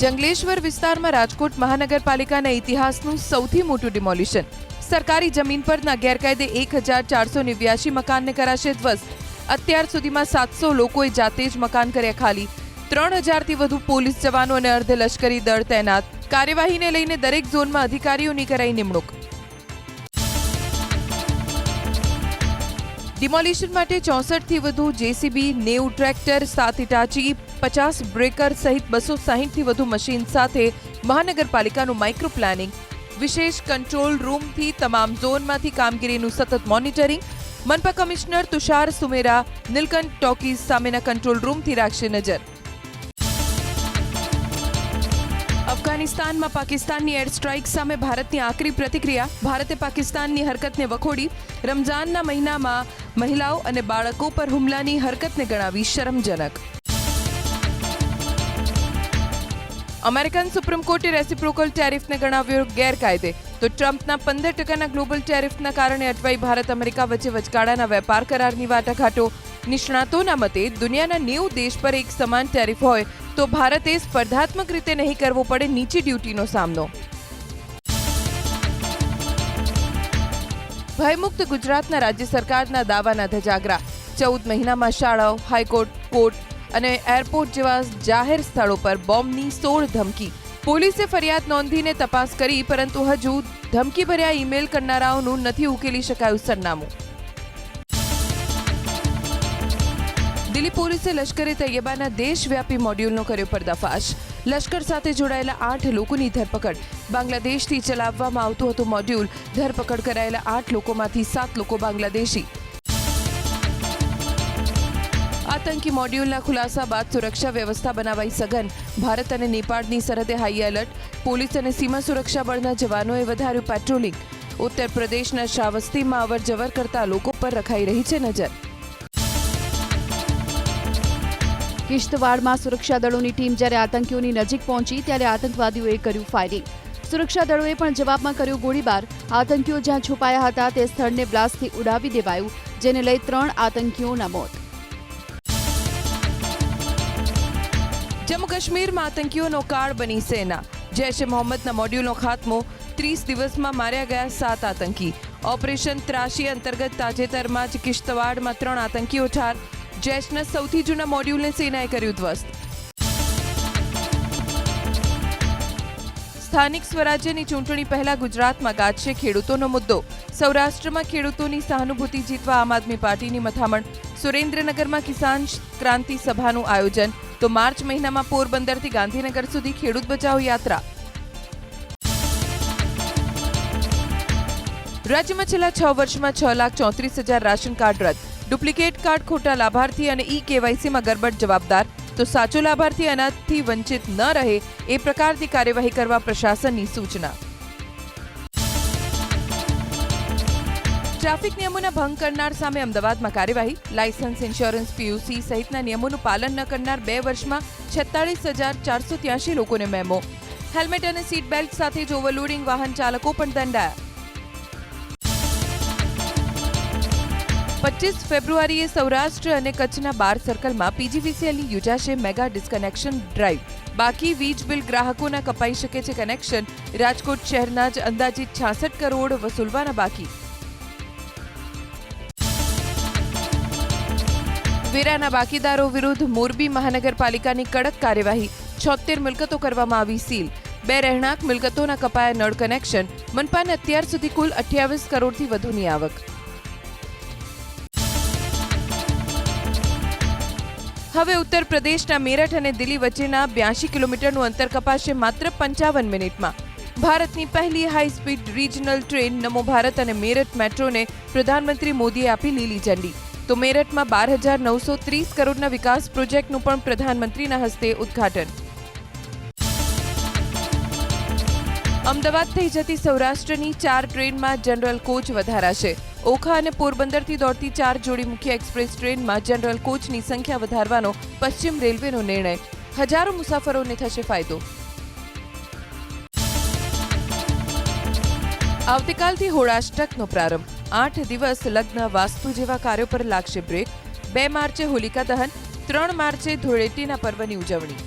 જંગલેશ્વર વિસ્તારમાં રાજકોટ મહાનગરપાલિકાના ઇતિહાસનું સૌથી મોટું ડિમોલિશન. સરકારી જમીન પરના ગેરકાયદે 1489 મકાનને કરાશે ધ્વસ્ત. અત્યાર સુધીમાં 700 લોકોએ જાતે જ મકાન કર્યા ખાલી. 3000થી વધુ પોલીસ જવાનો અને અર્ધલશ્કરી દળ તૈનાત. કાર્યવાહીને લઈને દરેક ઝોનમાં અધિકારીઓની કરાઈ નિમણૂક. ડિમોલિશન માટે 64થી વધુ જેસીબી, 90 ટ્રેક્ટર, 7 ઇટાચી, 50 બ્રેકર સહિત 260થી વધુ મશીન સાથે મહાનગરપાલિકાનું માઇક્રો પ્લાનિંગ. વિશેષ કંટ્રોલ રૂમથી તમામ ઝોનમાંથી કામગીરીનું સતત મોનિટરિંગ. મનપા કમિશનર તુષાર સુમેરા નીલકંઠ ટોકીઝ સામેના કંટ્રોલ રૂમથી રાખશે નજર. અફઘાનિસ્તાનમાં પાકિસ્તાનની એર સ્ટ્રાઇક સામે ભારતની આકરી પ્રતિક્રિયા. ભારતે પાકિસ્તાનની હરકતને વખોડી. રમઝાનના મહિનામાં મહિલાઓ અને બાળકો પર હુમલાની હરકતને ગણાવી શરમજનક. અમેરિકન સુપ્રીમ કોર્ટે રેસિપ્રોકલ ટેરિફને ગણાવ્યો ગેરકાયદે. તો ટ્રમ્પના 15% ગ્લોબલ ટેરિફના કારણે અટવાઈ ભારત અમેરિકા વચ્ચે વચગાળાના વેપાર કરારની વાટાઘાટો. નિષ્ણાતોના મતે દુનિયાના 90 દેશ પર એક સમાન ટેરિફ હોય તો ભારતે સ્પર્ધાત્મક રીતે નહીં કરવો પડે નીચી ડ્યુટીનો સામનો. ભયમુક્ત ગુજરાતના રાજ્ય સરકારના દાવાના ધજાગરા. 14 મહિનામાં શાળાઓ, હાઈકોર્ટ, કોર્ટ અને એરપોર્ટ જેવા જાહેર સ્થળો પર બોમ્બની 16 ધમકી. પોલીસે ફરિયાદ નોંધીને તપાસ કરી, પરંતુ હજુ ધમકીભર્યા ઈમેલ કરનારાઓનું નથી ઉકેલી શકાયું સરનામું. દિલ્હી પોલીસે લશ્કરે તૈયબાના દેશવ્યાપી મોડ્યુલનો કર્યો પર્દાફાશ. લશ્કર સાથે જોડાયેલા 8 લોકોની ધરપકડ. બાંગ્લાદેશથી ચલાવવામાં આવતું હતું મોડ્યુલ. ધરપકડ કરાયેલા 8 લોકોમાંથી 7 લોકો બાંગ્લાદેશી. આતંકી મોડ્યુલના ખુલાસા બાદ સુરક્ષા વ્યવસ્થા બનાવાઈ સઘન. ભારત અને નેપાળની સરહદે હાઈ એલર્ટ. પોલીસ અને સીમા સુરક્ષા બળના જવાનોએ વધાર્યું પેટ્રોલિંગ. ઉત્તર પ્રદેશના શ્રાવસ્તીમાં અવરજવર કરતા લોકો પર રખાઈ રહી છે નજર. કિશ્તવાડમાં સુરક્ષા દળોની ટીમ જ્યારે આતંકીઓની નજીક પહોંચી ત્યારે આતંકવાદીઓએ કર્યું ફાયરિંગ. સુરક્ષા દળોએ પણ જવાબમાં કર્યો ગોળીબાર. આતંકીઓ જ્યાં છુપાયા હતા તે સ્થળને બ્લાસ્ટથી ઉડાવી દેવાયું, જેને લઈ 3 આતંકીઓના મોત. જમ્મુ કાશ્મીરમાં આતંકીઓનો કાળ બની સેના. જૈશ એ મોહમ્મદના મોડ્યુલનો ખાત્મો. 30 દિવસમાં માર્યા ગયા 7 આતંકી. ઓપરેશન ત્રાશી અંતર્ગત તાજેતરમાં જ કિશ્તવાડમાં 3 આતંકીઓ ઠાર. જૈશના સૌથી જૂના મોડ્યુલને સેનાએ કર્યું ધ્વસ્ત. સ્થાનિક સ્વરાજ્યની ચૂંટણી પહેલા ગુજરાતમાં ગાજશે ખેડૂતોનો મુદ્દો. સૌરાષ્ટ્રમાં ખેડૂતોની સહાનુભૂતિ જીતવા આમ આદમી પાર્ટીની મથામણ. સુરેન્દ્રનગરમાં કિસાન ક્રાંતિ સભાનું આયોજન. તો માર્ચ મહિનામાં પોરબંદરથી ગાંધીનગર સુધી ખેડૂત બચાવ યાત્રા. રાજ્યમાં છેલ્લા 6 વર્ષમાં 6,34,000 રાશન કાર્ડ રદ. ડુપ્લિકેટ કાર્ડ, ખોટા લાભાર્થી અને ઈ-કેવાયસીમાં ગરબડ જવાબદાર. તો સાચો લાભાર્થી અનાજથી વંચિત ન રહે એ પ્રકારની કાર્યવાહી કરવા પ્રશાસનની સૂચના. ટ્રાફિક નિયમોના ભંગ કરનાર સામે અમદાવાદમાં કાર્યવાહી. લાયસન્સ, ઇન્સ્યોરન્સ, પીયુસી સહિતના નિયમોનું પાલન ન કરનાર 2 વર્ષમાં 46,483 લોકોને મેમો. હેલ્મેટ અને સીટ બેલ્ટ સાથે જ ઓવરલોડિંગ વાહન ચાલકો પણ દંડાયા. 25 ફેબ્રુઆરીએ સૌરાષ્ટ્ર અને કચ્છના 12 સર્કલમાં પીજીવીસીએલની યોજાશે મેગા ડિસ્કનેક્શન ડ્રાઈવ. બાકી વીજ બિલ ગ્રાહકોના કપાઈ શકે છે કનેક્શન. રાજકોટ શહેરના જ અંદાજિત 66 કરોડ વસૂલવાના બાકી. વેરાના બાકીદારો વિરુદ્ધ મોરબી મહાનગરપાલિકાની કડક કાર્યવાહી. 76 મિલકતો કરવામાં આવી સીલ. 2 રહેણાંક મિલકતોના કપાયા નળ કનેક્શન. મનપાને અત્યાર સુધી કુલ 28 કરોડથી વધુની આવક. હવે ઉત્તર પ્રદેશના મેરઠ અને દિલ્હી વચ્ચેના 82 કિલોમીટરનું અંતર કપાશે માત્ર 55 મિનિટમાં. ભારતની પહેલી હાઈ સ્પીડ રિજનલ ટ્રેન નમો ભારત અને મેરઠ મેટ્રોને પ્રધાનમંત્રી મોદીએ આપી લીલી ઝંડી. તો મેરઠમાં 12,930 કરોડના વિકાસ પ્રોજેક્ટનું પણ પ્રધાનમંત્રીના હસ્તે ઉદ્ઘાટન. અમદાવાદ થઈ જતી સૌરાષ્ટ્રની 4 ટ્રેનમાં જનરલ કોચ વધારાશે. ઓખા અને પોરબંદરથી દોડતી 4 જોડી મુખ્ય એક્સપ્રેસ ટ્રેનમાં જનરલ કોચની સંખ્યા વધારવાનો પશ્ચિમ રેલવેનો નિર્ણય. હજારો મુસાફરોને થશે ફાયદો. આવતીકાલથી હોળાષ્ટકનો પ્રારંભ. 8 દિવસ લગ્ન, વાસ્તુ જેવા કાર્યો પર લાગશે બ્રેક. 2 માર્ચે હોલિકા દહન, 3 માર્ચે ધૂળેટીના પર્વની ઉજવણી.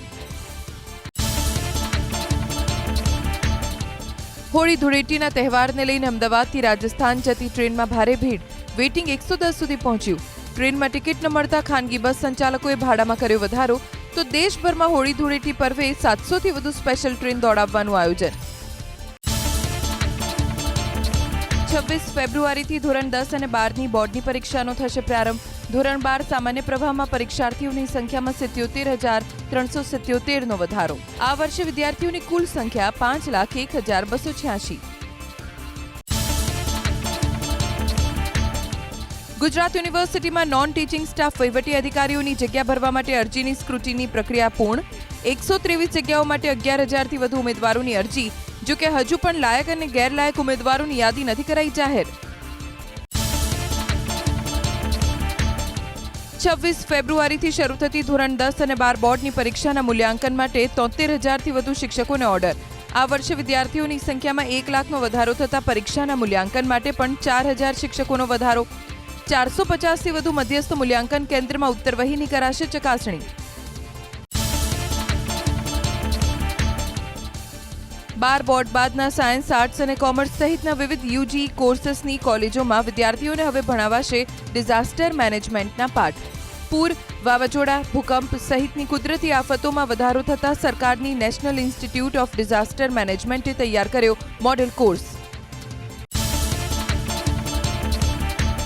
હોળી ધૂળેટીના તહેવારને લઈને અમદાવાદથી રાજસ્થાન જતી ટ્રેનમાં ભારે ભીડ, વેઇટિંગ 110 સુધી પહોંચ્યું. ટ્રેનમાં ટિકિટ ન મળતા ખાનગી બસ સંચાલકોએ ભાડામાં કર્યો વધારો. તો દેશભરમાં હોળી ધૂળેટી પર્વે 700થી વધુ સ્પેશિયલ ટ્રેન દોડાવવાનું આયોજન. 26 ફેબ્રુઆરીથી ધોરણ 10 અને 12ની બોર્ડની પરીક્ષાનો થશે પ્રારંભ. ધોરણ 12 સામાન્ય પ્રવાહમાં પરીક્ષાર્થીઓની સંખ્યામાં 77,377નો વધારો. આ વર્ષે વિદ્યાર્થીઓની કુલ સંખ્યા 5,01,286. ગુજરાત યુનિવર્સિટીમાં નોન ટીચિંગ સ્ટાફ વહીવટી અધિકારીઓની જગ્યા ભરવા માટે અરજીની સ્ક્રુટિની પ્રક્રિયા પૂર્ણ. 123 જગ્યાઓ માટે 11,000થી વધુ ઉમેદવારોની અરજી. જો કે હજુ પણ લાયક અને ગેરલાયક ઉમેદવારોની યાદી નથી કરાઈ જાહેર. 26 ફેબ્રુઆરીથી શરૂ થતી ધોરણ 10 અને 12 બોર્ડની પરીક્ષાના મૂલ્યાંકન માટે 73,000થી વધુ શિક્ષકોને ઓર્ડર. આ વર્ષે વિદ્યાર્થીઓની સંખ્યામાં 1 લાખનો વધારો થતા પરીક્ષાના મૂલ્યાંકન માટે પણ 4,000 શિક્ષકોનો વધારો. 450થી વધુ મધ્યસ્થ મૂલ્યાંકન કેન્દ્રમાં ઉત્તરવહીની કરાશે ચકાસણી. 12 બોર્ડ બાદના સાયન્સ, આર્ટ્સ અને કોમર્સ સહિતના વિવિધ યુજી કોર્સીસની કોલેજોમાં વિદ્યાર્થીઓને હવે ભણાવાશે ડિઝાસ્ટર મેનેજમેન્ટના પાઠ. પૂર, વાવાઝોડા, ભૂકંપ સહિતની કુદરતી આફતોમાં વધારો થતાં સરકારની નેશનલ ઇન્સ્ટિટ્યૂટ ઓફ ડિઝાસ્ટર મેનેજમેન્ટે તૈયાર કર્યો model course.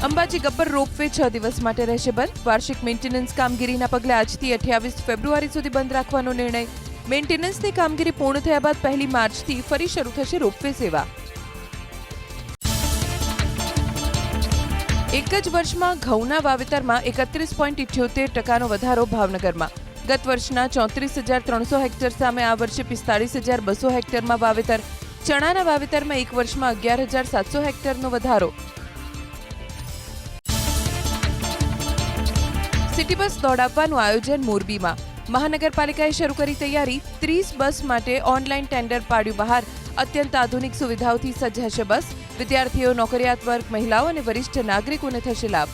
Ambaji Gabbar ropeway 6 દિવસ માટે રહેશે બંધ. વાર્ષિક મેન્ટેનન્સ કામગીરીના પગલે આજથી 28 ફેબ્રુઆરી સુધી બંધ રાખવાનો નિર્ણય. મેન્ટેનન્સની કામગીરી પૂર્ણ થયા બાદ 1 માર્ચથી ફરી શરૂ થશે રોપવે સેવા. એક જ વર્ષમાં ઘઉંના વાવેતરમાં 31.78% વધારો ભાવનગરમાં. ગત વર્ષના 34,300 હેક્ટર સામે આ વર્ષે 45,200 હેક્ટરમાં વાવેતર. ચણાના વાવેતરમાં એક વર્ષમાં 11,700 હેક્ટરનો વધારો. સિટી બસ દોડાવવાનું આયોજન મોરબીમાં. મહાનગરપાલિકાએ શરૂ કરી તૈયારી. 30 બસ માટે ઓનલાઈન ટેન્ડર પાડ્યું બહાર. અત્યંત આધુનિક સુવિધાઓથી સજ્જ હશે બસ. વિદ્યાર્થીઓ, નોકરિયાત વર્ગ, મહિલાઓ અને વરિષ્ઠ નાગરિકોને થશે લાભ.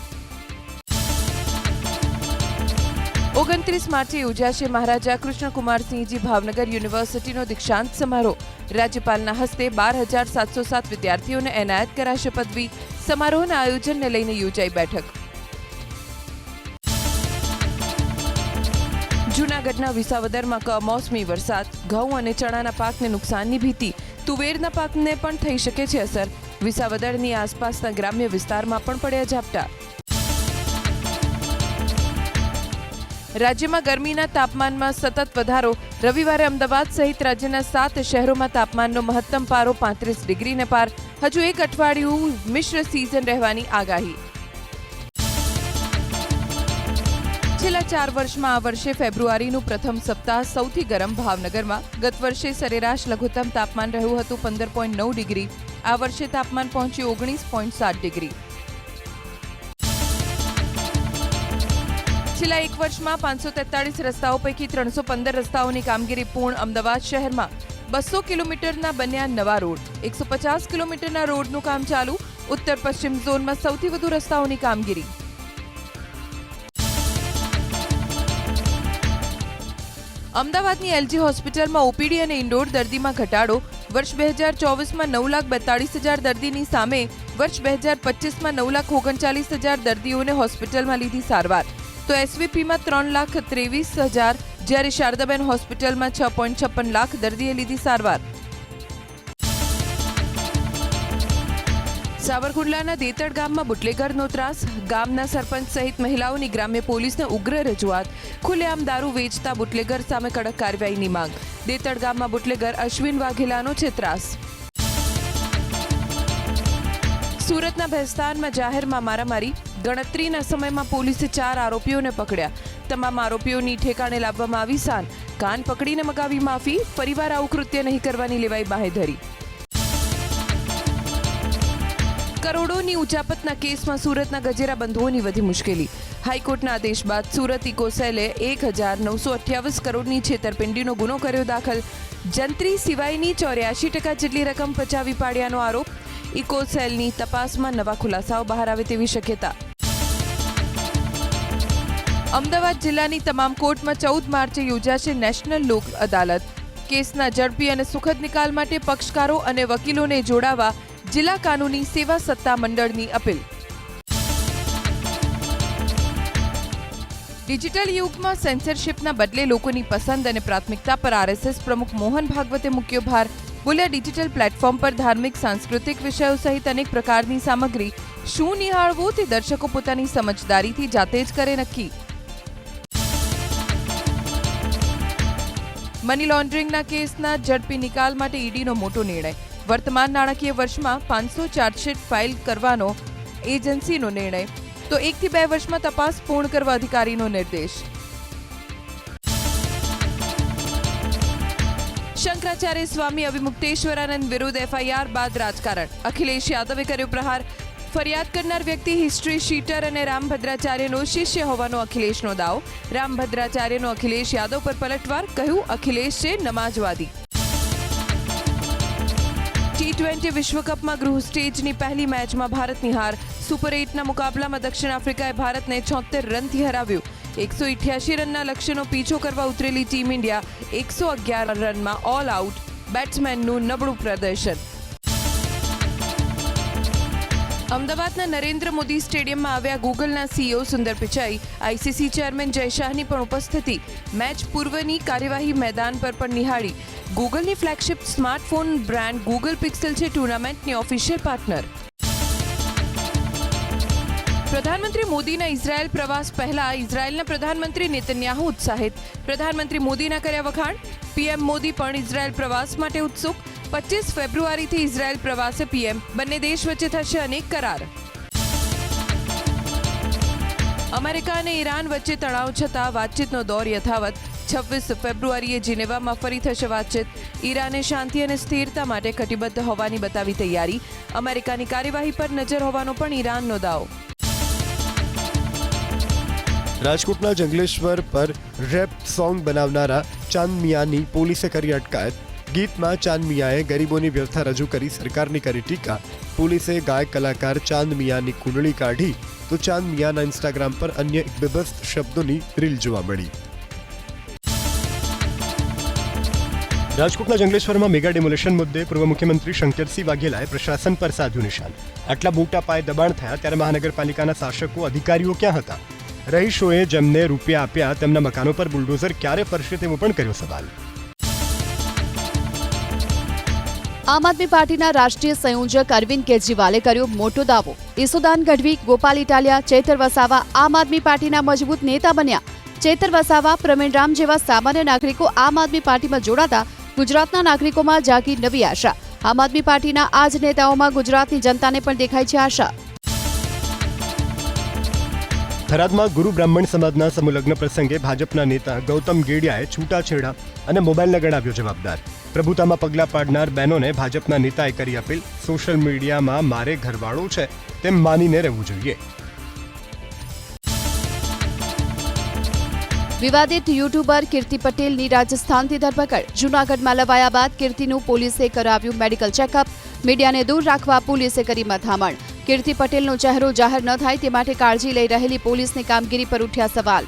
29 માર્ચે યોજાશે મહારાજા કૃષ્ણકુમારસિંહજી ભાવનગર યુનિવર્સિટીનો દીક્ષાંત સમારોહ. રાજ્યપાલના હસ્તે 12,707 વિદ્યાર્થીઓને એનાયત કરાશે પદવી. સમારોહના આયોજનને લઈને યોજાઈ બેઠક. જૂનાગઢના વિસાવદરમાં કમોસમી વરસાદ. ઘઉં અને ચણાના પાકને નુકસાનની ભીતિ. તુવેરના પાકને પણ થઈ શકે છે અસર. વિસાવદરની આસપાસના ગ્રામ્ય વિસ્તારમાં પણ પડ્યા ઝાપટા. રાજ્યમાં ગરમીના તાપમાનમાં સતત વધારો. રવિવારે અમદાવાદ સહિત રાજ્યના 7 શહેરોમાં તાપમાનનો મહત્તમ પારો 35 ડિગ્રીને પાર. હજુ એક અઠવાડિયું મિશ્ર સિઝન રહેવાની આગાહી. છેલ્લા 4 વર્ષમાં આ વર્ષે ફેબ્રુઆરીનું પ્રથમ સપ્તાહ સૌથી ગરમ ભાવનગરમાં. ગત વર્ષે સરેરાશ લઘુત્તમ તાપમાન રહ્યું હતું 15.9 ડિગ્રી. આ વર્ષે તાપમાન પહોંચ્યું 19.7 ડિગ્રી. છેલ્લા 1 વર્ષમાં 543 રસ્તાઓ પૈકી 315 રસ્તાઓની કામગીરી પૂર્ણ. અમદાવાદ શહેરમાં 200 કિલોમીટરના બન્યા નવા રોડ. 150 કિલોમીટરના રોડનું કામ ચાલુ. ઉત્તર પશ્ચિમ ઝોનમાં સૌથી વધુ રસ્તાઓની કામગીરી. અમદાવાદની એલજી હોસ્પિટલમાં ઓપીડી અને ઇન્ડોર દર્દીમાં ઘટાડો. વર્ષ 2024માં 9,42,000 દર્દીની સામે વર્ષ 2025માં 9,39,000 દર્દીઓને હોસ્પિટલમાં લીધી સારવાર. તો એસવીપીમાં 3,23,000, જ્યારે શારદાબેન હોસ્પિટલમાં 6.56 લાખ દર્દીએ લીધી સારવાર. સાવરકુંડલાના દેતડ ગામમાં બુટલેગરનો ત્રાસ. ગામના સરપંચ સહિત મહિલાઓની ગ્રામ્ય પોલીસને ઉગ્ર રજૂઆત. ખુલ્લેઆમ દારૂ વેચતા બુટલેગર સામે કડક કાર્યવાહીની માંગ. દેતડ ગામમાં બુટલેગર અશ્વિન વાઘેલાનો છે ત્રાસ. સુરતના ભેસ્તાનમાં જાહેરમાં મારામારી. ગણતરીના સમયમાં પોલીસે 4 આરોપીઓને પકડ્યા. તમામ આરોપીઓની ઠેકાણે લાવવામાં આવી સાન. કાન પકડીને મગાવી માફી. ફરીવાર આવું કૃત્ય નહીં કરવાની લેવાઈ બાહેધરી. કરોડોની ઉચાપતના કેસમાં સુરતના ગજેરા બંધુઓની વધી મુશ્કેલી. હાઈકોર્ટના આદેશ બાદ સુરત ઇકોસેલે 1,928 કરોડની છેતરપિંડીનો ગુનો કર્યો દાખલ. જંત્રી સિવાયની 84% જેટલી રકમ પચાવી પાડ્યાનો આરોપ. ઇકોસેલની તપાસમાં નવા ખુલાસાઓ બહાર આવે તેવી શક્યતા. અમદાવાદ જિલ્લાની તમામ કોર્ટમાં 14 માર્ચે યોજાશે નેશનલ લોક અદાલત. કેસના ઝડપી અને સુખદ નિકાલ માટે પક્ષકારો અને વકીલોને જોડાવા જિલ્લા કાનૂની સેવા સત્તા મંડળની અપીલ. ડિજિટલ યુગમાં સેન્સરશિપના બદલે લોકોની પસંદ અને પ્રાથમિકતા પર આરએસએસ પ્રમુખ મોહન ભાગવતે મૂક્યો ભાર. બોલ્યા, ડિજિટલ પ્લેટફોર્મ પર ધાર્મિક સાંસ્કૃતિક વિષયો સહિત અનેક પ્રકારની સામગ્રી શું નિહાળવું તે દર્શકો પોતાની સમજદારીથી જાતે જ કરે નક્કી. મની લોન્ડરિંગના કેસના ઝડપી નિકાલ માટે ઈડીનો મોટો નિર્ણય. વર્તમાન નાણાકીય વર્ષમાં 500 ચાર્જશીટ ફાઇલ કરવાનો એજન્સીનો નિર્ણય, તો 1 થી 2 વર્ષમાં તપાસ પૂર્ણ કરવા અધિકારીનો નિર્દેશ. શંકરાચાર્ય સ્વામી અવિમુક્તેશ્વરાનંદ વિરુદ્ધ એફઆઈઆર બાદ રાજકારણ. અખિલેશ યાદવે કર્યો પ્રહાર. ફરિયાદ કરનાર વ્યક્તિ હિસ્ટ્રી શીટર અને રામભદ્રાચાર્યનો શિષ્ય હોવાનો અખિલેશનો દાવો. રામભદ્રાચાર્યનો અખિલેશ યાદવ પર પલટવાર, કહ્યું અખિલેશ છે નમાજવાદી. T20 વિશ્વકપમાં ગ્રુપ સ્ટેજની પહેલી મેચમાં ભારતની હાર. સુપર 8ના મુકાબલામાં દક્ષિણ આફ્રિકાએ ભારતને 76 રનથી હરાવ્યું. 188 રનના લક્ષ્યનો પીછો કરવા ઉતરેલી ટીમ ઇન્ડિયા 111 રનમાં ઓલ આઉટ. બેટ્સમેનનું નબળું પ્રદર્શન. અમદાવાદના નરેન્દ્ર મોદી સ્ટેડિયમમાં આવ્યા ગૂગલના સીઈઓ સુંદર પિચાઈ. આઈસીસી ચેરમેન જય શાહની પણ ઉપસ્થિતિ. મેચ પૂર્વની કાર્યવાહી મેદાન પર પણ નિહાળી. ગૂગલની flagship smartphone brand Google Pixel છે ટુર્નામેન્ટની ઓફિશિયલ પાર્ટનર. પ્રધાનમંત્રી મોદીના ઇઝરાયલ પ્રવાસ પહેલા ઇઝરાયલના પ્રધાનમંત્રી નેતન્યાહુ ઉત્સાહિત. પ્રધાનમંત્રી મોદીના કર્યા વખાણ. પીએમ મોદી પણ ઇઝરાયલ પ્રવાસ માટે ઉત્સુક. 25 ફેબ્રુઆરીથી ઇઝરાયલ પ્રવાસે પીએમ. બંને દેશ વચ્ચે થશે અનેક કરાર. અમેરિકા અને ઈરાન વચ્ચે તણાવ છતાં વાતચીતનો દોર યથાવત. 26 ફેબ્રુઆરીએ જીનેવામાં ફરી થશે વાતચીત. ઈરાને શાંતિ અને સ્થિરતા માટે કટિબદ્ધ હોવાની બતાવી તૈયારી. અમેરિકાની કાર્યવાહી પર નજર હોવાનો પણ ઈરાનનો દાવો. રાજકોટના જંગલેશ્વર પર રેપ સોંગ બનાવનારા ચાંદ મિયાની પોલીસે કરી અટકાયત. ગીતમાં ચાંદ મિયાએ ગરીબોની વ્યથા રજૂ કરી સરકારની કરી ટીકા. પોલીસે ગાયક કલાકાર ચાંદ મિયાની કુંડળી કાઢી તો ચાંદ મિયાના ઇન્સ્ટાગ્રામ પર અન્ય બેબસ શબ્દોની રીલ જોવા મળી. રાજકોટના જંગલેશ્વરમાં મેગા ડેમોલેશન મુદ્દે પૂર્વ મુખ્યમંત્રી શંકરસિંહ વાઘેલાએ પ્રશાસન પર સાધ્યું નિશાન. આટલા મોટા પાયે દબાણ થયા ત્યારે મહાનગરપાલિકાના શાસકો અધિકારીઓ ક્યાં હતા? રહીશોએ જેમને રૂપિયા આપ્યા તેમના મકાનો પર બુલડોઝર ક્યારે ફરશે તેવો પણ કર્યો સવાલ. આમ આદમી પાર્ટીના રાષ્ટ્રીય સંયોજક અરવિંદ કેજરીવાલે કર્યો મોટો દાવો. ઈસુદાન ગઢવી, ગોપાલ ઇટાલિયા, ચેતર વસાવા આમ આદમી પાર્ટીના મજબૂત નેતા બન્યા. ચેતર વસાવા, પ્રવીણ રામ જેવા સામાન્ય નાગરિકો આમ આદમી પાર્ટીમાં જોડાતા ગુજરાતના નાગરિકોમાં જાગી નવી આશા. આમ આદમી પાર્ટીના આ જ નેતાઓમાં ગુજરાતની જનતાને પણ દેખાય છે આશા. થરાદમાં ગુરુ બ્રાહ્મણ સમાજના સમૂહલગ્ન પ્રસંગે ભાજપના નેતા ગૌતમ ગેડિયાએ છૂટાછેડા અને મોબાઈલને ગણાવ્યો જવાબદાર. પ્રભુતામાં પગલાં પાડનાર બહેનોને ભાજપના નેતાએ કરી અપીલ. સોશિયલ મીડિયામાં મારે ઘરવાળો છે તેમ માનીને રહેવું જોઈએ. વિવાદિત યુટ્યુબર કીર્તિ પટેલની રાજસ્થાનથી ધરપકડ. જૂનાગઢમાં લવાયા બાદ કીર્તિનું પોલીસે કરાવ્યું મેડિકલ ચેકઅપ. મીડિયાને દૂર રાખવા પોલીસે કરી મથામણ. કીર્તિ પટેલનો ચહેરો જાહેર ન થાય તે માટે કાળજી લઈ રહેલી પોલીસની કામગીરી પર ઉઠ્યા સવાલ.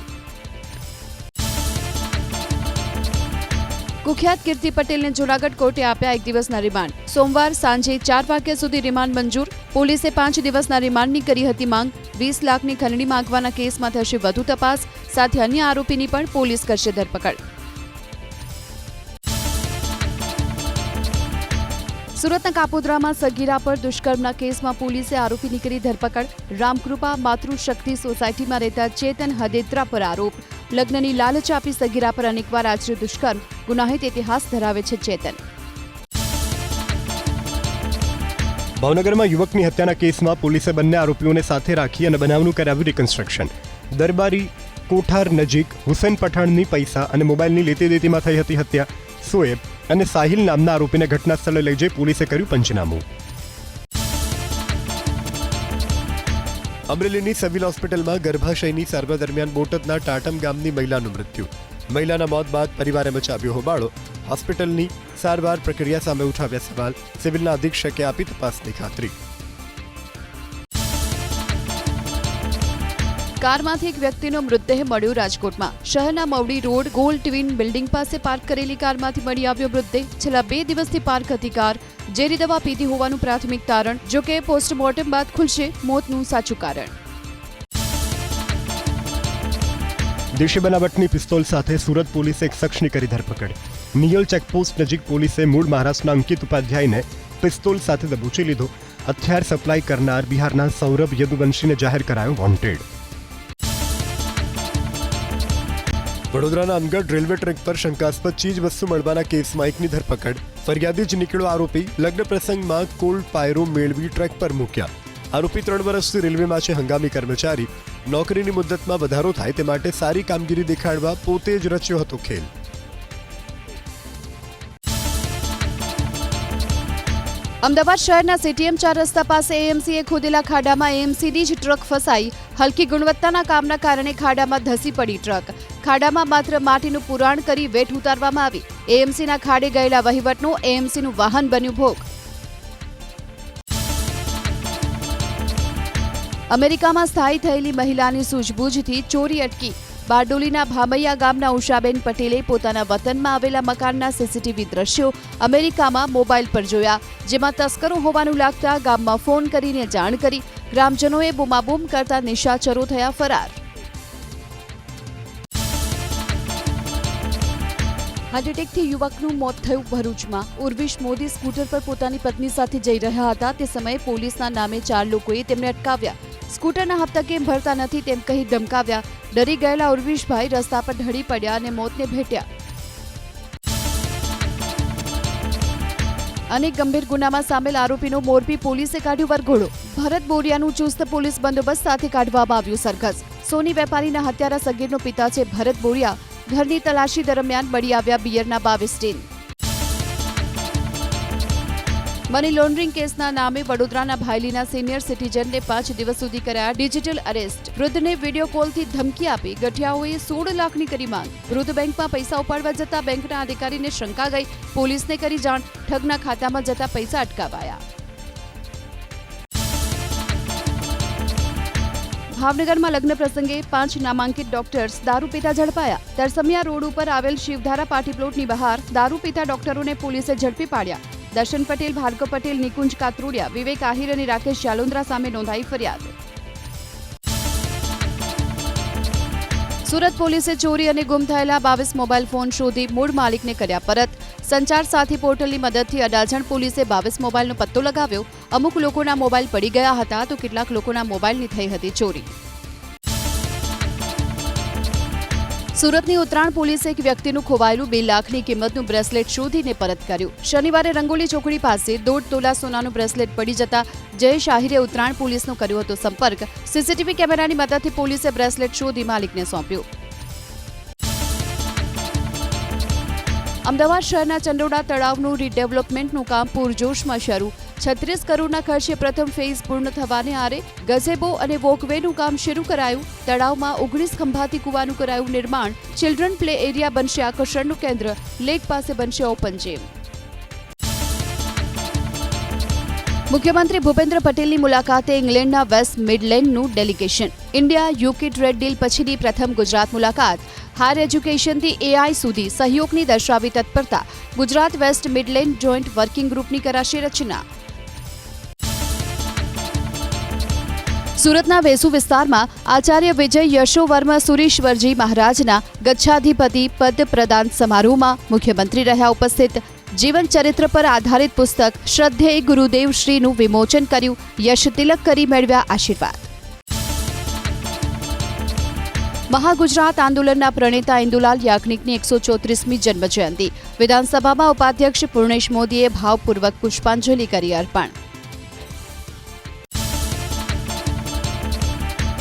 કુખ્યાત કીર્તિ પટેલને જૂનાગઢ કોર્ટે આપ્યા 1 દિવસના રિમાન્ડ. સોમવાર સાંજે 4 વાગ્યા સુધી રિમાન્ડ મંજૂર. પોલીસે 5 દિવસના રિમાન્ડની કરી હતી માંગ. 20 લાખની ખંડણી માંગવાના કેસમાં થશે વધુ તપાસ. સાથે અન્ય આરોપીની પણ પોલીસ કરશે ધરપકડ. સુરતના કાપોદ્રામાં સગીરા પર દુષ્કર્મના કેસમાં પોલીસે આરોપીની કરી ધરપકડ. રામકૃપા માતૃશક્તિ સોસાયટીમાં રહેતા ચેતન હદેત્રા પર આરોપ. લગ્નની લાલચ આપી સગીરા પર અનેકવાર આચર્યું દુષ્કર્મ. ગુનાહિત ઇતિહાસ ધરાવે છે ચેતન. ભાવનગરમાં યુવકની હત્યાના કેસમાં પોલીસે બંને આરોપીઓને સાથે રાખી અને બનાવનું કરાવ્યું રિકન્સ્ટ્રક્શન. દરબારી કોઠાર નજીક હુસૈન પઠાણની પૈસા અને મોબાઈલની લેતી દેતીમાં થઈ હતી હત્યા. સોએબ અને સાહિલ નામના આરોપીને ઘટના સ્થળે લઈ જઈ પોલીસે કર્યું પંચનામું. અમરેલીની સિવિલ હોસ્પિટલમાં ગર્ભાશયની સારવાર દરમિયાન બોટાદના ટાટમ ગામની મહિલાનું મૃત્યુ. મહિલાના મોત બાદ પરિવારે મચાવ્યો હોબાળો. હોસ્પિટલની સારવાર પ્રક્રિયા સામે ઉઠાવ્યા સવાલ. સિવિલના અધિક્ષકે આપી તપાસની ખાતરી. કારમાંથી એક વ્યક્તિનો મૃતદેહ મળ્યો રાજકોટમાં. શહેરના Mavdi road gold twin building પાસે પાર્ક કરેલી કારમાંથી મળી આવ્યો મૃતદેહ. છેલ્લા 2 દિવસથી પાર્ક હતી કાર. ઝેરી દવા પીધી હોવાનું પ્રાથમિક તારણ. જોકે પોસ્ટમોર્ટમ બાદ ખુલશે મોતનું સાચું કારણ. દેશી બનાવટની પિસ્તોલ સાથે સુરત પોલીસે એક શખ્સની કરી ધરપકડ. નિયલ ચેકપોસ્ટ નજીક પોલીસે મૂળ મહારાષ્ટ્રના અંકિત ઉપાધ્યાયને પિસ્તોલ સાથે દબોચી લીધો. હથિયાર સપ્લાય કરનાર બિહારના સૌરભ યદુવંશીને જાહેર કરાયો વોન્ટેડ. વડોદરાના અનગઢ રેલવે ટ્રેક પર શંકાસ્પદ ચીજ વસ્તુ મળવાના કેસમાં એકની ધરપકડ. ફરિયાદી જ નીકળ્યો આરોપી. લગ્ન પ્રસંગમાં કોલ્ડ પાયરો મેળવી ટ્રેક પર મૂક્યા. આરોપી 3 વર્ષથી રેલવેમાં છે હંગામી કર્મચારી. નોકરીની મુદ્દતમાં વધારો થાય તે માટે સારી કામગીરી દેખાડવા પોતે જ રચ્યો હતો ખેલ. અમદાવાદ શહેરના સીટીએમ 4 રસ્તા પાસે એએમસીએ ખોદેલા ખાડામાં એએમસીની જ ટ્રક ફસાઈ. હલકી ગુણવત્તાના કામના કારણે ખાડામાં ધસી પડી ટ્રક. ખાડામાં માત્ર માટીનું પુરાણ કરી વેઠ ઉતારવામાં આવી. એએમસીના ખાડે ગયેલા વહીવટનો એએમસીનું વાહન બન્યું ભોગ. અમેરિકામાં સ્થાયી થયેલી મહિલાની સૂઝબૂઝથી ચોરી અટકી. બારડોલીના ભામૈયા ગામના ઉષાબેન પટેલે પોતાના વતનમાં આવેલા મકાનના સીસીટીવી દ્રશ્યો અમેરિકામાં મોબાઈલ પર જોયા, જેમાં તસ્કરો હોવાનું લાગતા ગામમાં ફોન કરીને જાણ કરી. ગ્રામજનોએ બૂમાબૂમ કરતા નિશાચરો થયા ફરાર. હાર્ટ એટેકથી યુવકનું મોત થયું ભરૂચમાં. ઉર્વિશ મોદી સ્કૂટર પર પોતાની પત્ની સાથે જઈ રહ્યા હતા. તે સમયે પોલીસના નામે 4 લોકોએ તેમને અટકાવ્યા. સ્કૂટરના હપ્તા કેમ ભરતા નથી તેમ કહી ધમકાવ્યા. ડરી ગયેલા ઉર્વિશભાઈ રસ્તા પર ઢળી પડ્યા અને મોતને ભેટ્યા. અનેક ગંભીર ગુનામાં સામેલ આરોપીનો મોરબી પોલીસે કાઢ્યો વરઘોડો. ભરત બોરિયાનું ચુસ્ત પોલીસ બંદોબસ્ત સાથે કાઢવામાં આવ્યું સરઘસ. સોની વેપારીના હત્યારા સગીરનો પિતા છે ભરત બોરિયા. ઘરની તલાશી દરમિયાન મળી આવ્યા બિયરના 22 ટીન. મની લોન્ડરિંગ કેસના નામે વડોદરાના ભાયલીના સિનિયર સિટીઝનને 5 દિવસ સુધી કરાયા ડિજિટલ અરેસ્ટ. વૃદ્ધને વિડીયો કોલથી ધમકી આપી ગઠિયાઓએ 16 લાખની કરી માંગ. વૃદ્ધ બેંકમાં પૈસા ઉપાડવા જતા બેંકના અધિકારીને શંકા ગઈ. પોલીસને કરી જાણ. ઠગના ખાતામાં જતા પૈસા અટકાવાયા. ભાવનગરમાં લગ્ન પ્રસંગે 5 નામાંકિત ડોક્ટર્સ દારૂ પીતા ઝડપાયા. તરસમિયા રોડ ઉપર આવેલ શિવધારા પાર્ટી પ્લોટની બહાર દારૂ પીતા ડોક્ટરોને પોલીસે ઝડપી પાડ્યા. દર્શન પટેલ, ભાર્ગવ પટેલ, નિકુંજ કાતરોડિયા, વિવેક આહિર અને રાકેશ જાલોન્દ્રા સામે નોંધાઈ ફરિયાદ. સુરત પોલીસે ચોરી અને ગુમ થયેલા 22 મોબાઈલ ફોન શોધી મૂળ માલિકને કર્યા પરત. સંચાર સાથી પોર્ટલની મદદથી અડાજણ પોલીસે 22 મોબાઈલનો પત્તો લગાવ્યો. અમુક લોકોના મોબાઈલ પડી ગયા હતા તો કેટલાક લોકોના મોબાઈલની થઈ હતી ચોરી. સુરતની ઉત્તરાયણ પોલીસે એક વ્યક્તિનું ખોવાયેલું 2 લાખની કિંમતનું બ્રેસલેટ શોધીને પરત કર્યું. શનિવારે રંગોલી ચોકડી પાસે 1.5 તોલા સોનાનું બ્રેસલેટ પડી જતા જયેશ આહિરે ઉત્તરાયણ પોલીસનો કર્યો હતો સંપર્ક. સીસીટીવી કેમેરાની મદદથી પોલીસે બ્રેસલેટ શોધી માલિકને સોંપ્યું. અમદાવાદ શહેરના ચંડોળા તળાવનું રીડેવલપમેન્ટનું કામ પૂરજોશમાં શરૂ. 36 કરોડના ખર્ચે પ્રથમ ફેઝ પૂર્ણ થવાને આરે ગઝેબો અને વોકવેનું કામ શરૂ કરાયું. તળાવમાં 19 ખંભાતી કૂવાનું કરાયું નિર્માણ. ચિલ્ડ્રન પ્લે એરિયા બનશે આકર્ષણનું કેન્દ્ર. લેક પાસે બનશે ઓપન જીમ. મુખ્યમંત્રી ભૂપેન્દ્ર પટેલની મુલાકાતે ઇંગ્લેન્ડના વેસ્ટ મિડલેન્ડનું delegation. India UK trade deal પછીની પ્રથમ ગુજરાત મુલાકાત. હાયર એજ્યુકેશનથી એઆઈ સુધી સહયોગની દર્શાવી તત્પરતા. ગુજરાત વેસ્ટ મિડલેન્ડ જોઈન્ટ વર્કિંગ ગ્રુપની કરાશે રચના. સુરતના વેસુ વિસ્તારમાં આચાર્ય વિજય યશોવર્મા સુરેશ્વરજી મહારાજના ગચ્છાધિપતિ પદ પ્રદાન સમારોહમાં મુખ્યમંત્રી રહ્યા ઉપસ્થિત. જીવન ચરિત્ર પર આધારિત પુસ્તક શ્રદ્ધેય ગુરુદેવ શ્રીનું વિમોચન કર્યું. યશ તિલક કરી મેળવ્યા આશીર્વાદ. મહાગુજરાત આંદોલનના પ્રણેતા ઇન્દુલાલ યાજ્ઞિકની 134મી જન્મજયંતિ. વિધાનસભામાં ઉપાધ્યક્ષ પૂર્ણેશ મોદીએ ભાવપૂર્વક પુષ્પાંજલિ કરી અર્પણ.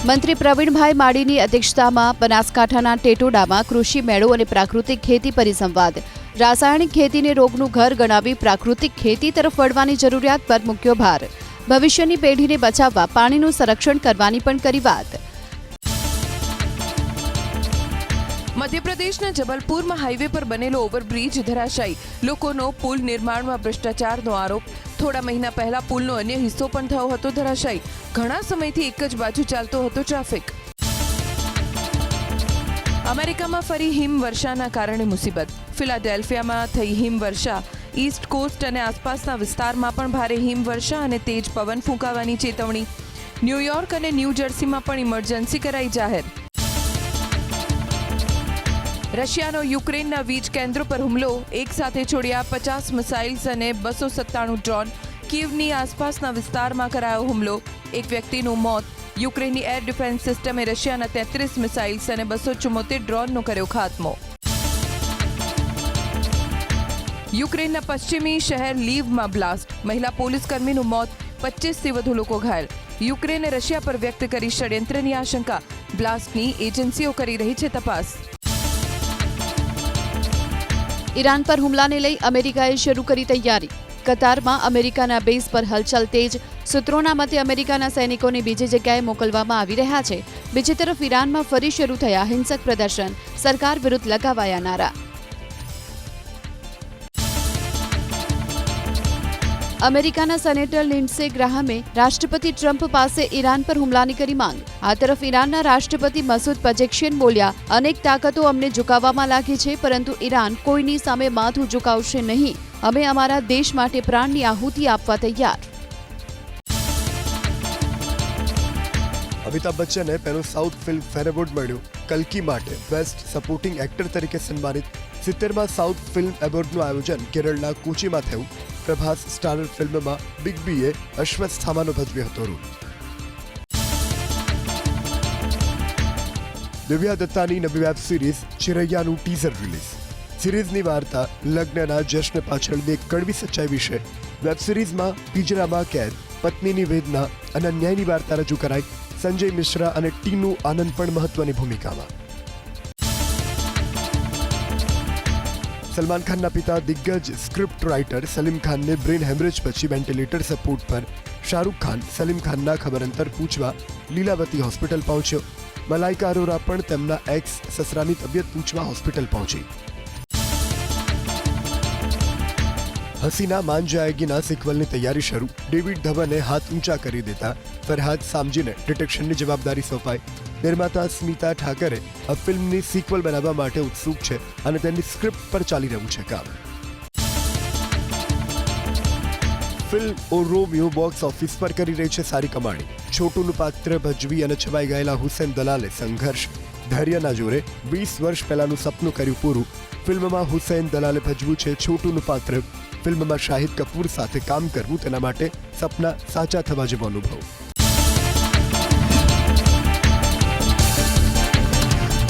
મંત્રી પ્રવીણભાઈ માળીની અધ્યક્ષતામાં બનાસકાંઠાના ટેટોડામાં કૃષિ મેળો અને પ્રાકૃતિક ખેતી પરિસંવાદ. રાસાયણિક ખેતીને રોગનું ઘર ગણાવી પ્રાકૃતિક ખેતી તરફ વળવાની જરૂરિયાત પર મૂક્યો ભાર. ભવિષ્યની પેઢીને બચાવવા પાણીનું સંરક્ષણ કરવાની પણ કરી વાત. મધ્યપ્રદેશના જબલપુરમાં હાઈવે પર બનેલો ઓવરબ્રિજ ધરાશાયી. લોકોનો પુલ નિર્માણમાં ભ્રષ્ટાચારનો આરોપ. થોડા મહિના પહેલા પુલનો અન્ય હિસ્સો પણ થયો હતો ધરાશાયી. ઘણા સમયથી એક જ બાજુ ચાલતો હતો ટ્રાફિક. અમેરિકામાં ફરી હિમવર્ષાના કારણે મુસીબત. ફિલાડેલ્ફિયામાં થઈ હિમવર્ષા. ઈસ્ટ કોસ્ટ અને આસપાસના વિસ્તારમાં પણ ભારે હિમવર્ષા અને તેજ પવન ફૂંકાવાની ચેતવણી. ન્યૂયોર્ક અને ન્યૂ જર્સીમાં પણ ઇમરજન્સી કરાઈ જાહેર. રશિયાનો યુક્રેનના વીજ કેન્દ્રો પર હુમલો. એક સાથે છોડ્યા 50 મિસાઇલ્સ અને 297 ડ્રોન. કીવની આસપાસના વિસ્તારમાં કરાયો હુમલો. એક વ્યક્તિનું મોત. યુક્રેનની એર ડિફેન્સ સિસ્ટમે રશિયાના 33 મિસાઇલ્સ અને 274 ડ્રોનનો કર્યો ખાત્મો. યુક્રેનના પશ્ચિમી શહેર લીવમાં બ્લાસ્ટ. મહિલા પોલીસકર્મીનું મોત. 25થી વધુ લોકો ઘાયલ. યુક્રેને રશિયા પર વ્યક્ત કરી ષડયંત્રની આશંકા. બ્લાસ્ટની એજન્સીઓ કરી રહી છે તપાસ. ઈરાન પર હુમલાને લઈ અમેરિકાએ શરૂ કરી તૈયારી. કતારમાં અમેરિકાના બેઝ પર હલચલ તેજ. સૂત્રોના મતે અમેરિકાના સૈનિકોને બીજી જગ્યાએ મોકલવામાં આવી રહ્યા છે. બીજી તરફ ઈરાનમાં ફરી શરૂ થયા હિંસક પ્રદર્શન. સરકાર વિરુદ્ધ લગાવાયા નારા. અમેરિકાના સેનેટર લિન્ડસે ગ્રાહામે રાષ્ટ્રપતિ ટ્રમ્પ પાસે ઈરાન પર હુમલાની કરી માંગ. આ તરફ ઈરાનના રાષ્ટ્રપતિ મસૂદ પજેક્શિયન બોલ્યા, અનેક તાકાતો અમને ઝુકાવવામાં લાગી છે, પરંતુ ઈરાન કોઈની સામે માથું ઝુકાવશે નહીં. અમે અમારા દેશ માટે પ્રાણની આહુતિ આપવા તૈયાર. અમિતાભ બચ્ચને પહેલું સાઉથ ફિલ્મ ફેર એવોર્ડ મળ્યો. કલ્કી માટે બેસ્ટ સપોર્ટિંગ એક્ટર તરીકે સન્માનિત. 70માં સાઉથ ફિલ્મ એવોર્ડનું આયોજન કેરળના કોચીમાં થયું. પ્રભાસ સ્ટારર ફિલ્મમાં બિગ બીએ અશ્વત્થામાનો ભજવ્યો હતો રોલ. દિવ્યા દત્તાની નવી વેબ સિરીઝ ચિરૈયાનું ટીઝર રિલીઝ. સિરીઝની વાર્તા લગ્નના જશ્ન પાછળની એક કડવી સચ્ચાઈ વિશે. વેબ સિરીઝમાં પિંજરામાં કેદ, પત્નીની વેદના અને અન્યાયની વાર્તા રજૂ કરાઈ. સંજય મિશ્રા અને ટીનુ આનંદ પણ મહત્વની ભૂમિકામાં. સલમાન ખાનના પિતા દિગ્ગજ સ્ક્રિપ્ટ રાઇટર સલીમ ખાનને બ્રેન હેમરેજ પછી વેન્ટિલેટર સપોર્ટ પર. શાહરૂખ ખાન સલીમ ખાનના ખબર અંતર પૂછવા લીલાવતી હોસ્પિટલ પહોંચ્યો. મલાઇકા અરોરા પણ તેમના એક્સ સસરાની તબિયત પૂછવા હોસ્પિટલ પહોંચી. હસીના માન જાયેગીના સિક્વલની તૈયારી શરૂ. ડેવિડ ધવને હાથ ઊંચા કરી દેતા ફરહાદ સામજીને ડિટેક્શનની જવાબદારી સોંપાઈ. નિર્માતા સ્મિતા ઠાકરે આ ફિલ્મની સિક્વલ બનાવવા માટે ઉત્સુક છે અને તેની સ્ક્રિપ્ટ પર ચાલી રહ્યું છે કામ. Film O Romeo box office પર કરી રહી છે સારી કમાણી. છોટુનું પાત્ર ભજવી અને છવાઈ ગયેલા હુસેન દલાલે સંઘર્ષ, ધૈર્યના જોરે 20 વર્ષ પહેલાનું સપનું કર્યું પૂરું. ફિલ્મમાં હુસૈન દલાલે ભજવું છે છોટુનું પાત્ર. ફિલ્મમાં શાહિદ કપૂર સાથે કામ કરવું તેના માટે સપના સાચા થવા જેવો અનુભવ.